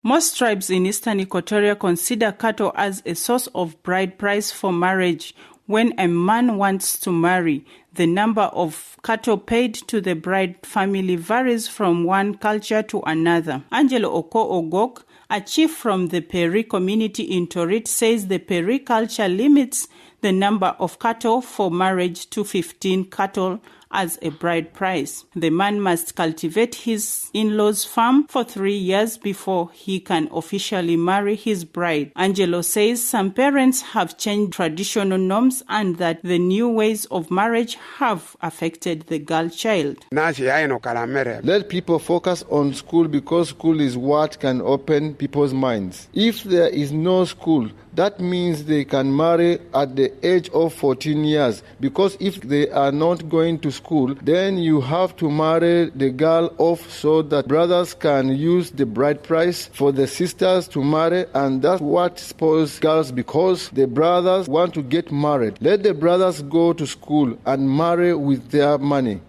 Most tribes in Eastern Equatoria consider cattle as a source of bride price for marriage. When a man wants to marry, the number of cattle paid to the bride family varies from one culture to another. Angelo Oko-Ogok, a chief from the Peri community in Torit, says the Peri culture limits the number of cattle for marriage to 15 cattle as a bride price. The man must cultivate his in-laws' farm for 3 years before he can officially marry his bride. Angelo says some parents have changed traditional norms and that the new ways of marriage have affected the girl child. Let people focus on school because school is what can open people's minds. If there is no school, that means they can marry at the age of 14 years, because if they are not going to school, then you have to marry the girl off so that brothers can use the bride price for the sisters to marry, and that's what spoils girls because the brothers want to get married. Let the brothers go to school and marry with their money.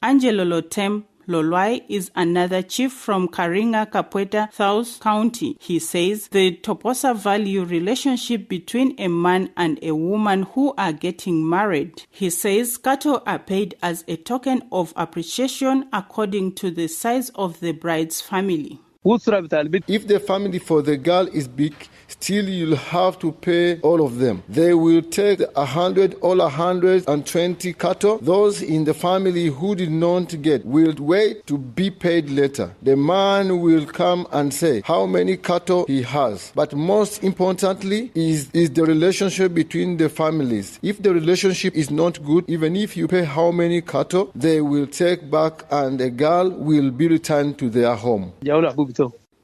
Angelo Lotem Lolwai is another chief from Karinga Kapweta South County. He says the Toposa value relationship between a man and a woman who are getting married. He says cattle are paid as a token of appreciation according to the size of the bride's family. If the family for the girl is big, still you'll have to pay all of them. They will take 100 or 120 cattle. Those in the family who did not get will wait to be paid later. The man will come and say how many cattle he has. But most importantly is the relationship between the families. If the relationship is not good, even if you pay how many cattle, they will take back and the girl will be returned to their home.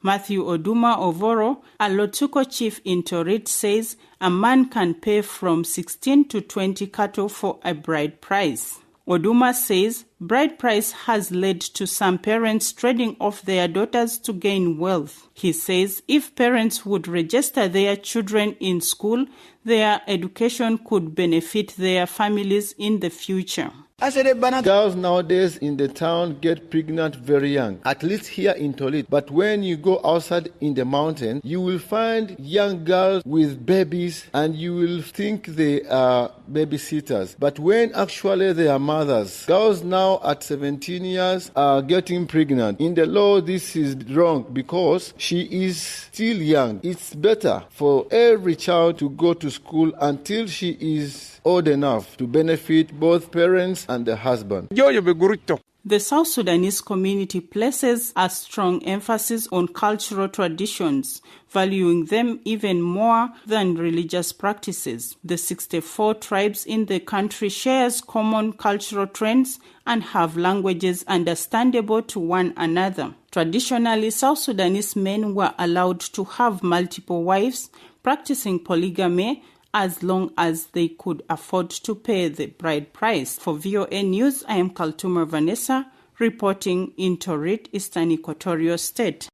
Matthew Oduma Ovoro, a Lotuko chief in Torit, says a man can pay from 16 to 20 cattle for a bride price. Oduma says bride price has led to some parents trading off their daughters to gain wealth. He says if parents would register their children in school, their education could benefit their families in the future. Girls nowadays in the town get pregnant very young, at least here in Torit. But when you go outside in the mountain, you will find young girls with babies and you will think they are babysitters. But when actually they are mothers, girls now at 17 years are getting pregnant. In the law, this is wrong because she is still young. It's better for every child to go to school until she is old enough to benefit both parents and the husband. The South Sudanese community places a strong emphasis on cultural traditions, valuing them even more than religious practices. The 64 tribes in the country shares common cultural trends and have languages understandable to one another. Traditionally, South Sudanese men were allowed to have multiple wives, practicing polygamy, as long as they could afford to pay the bride price. For VOA News, I am Kaltuma Vanesa, reporting in Torit, Eastern Equatoria State.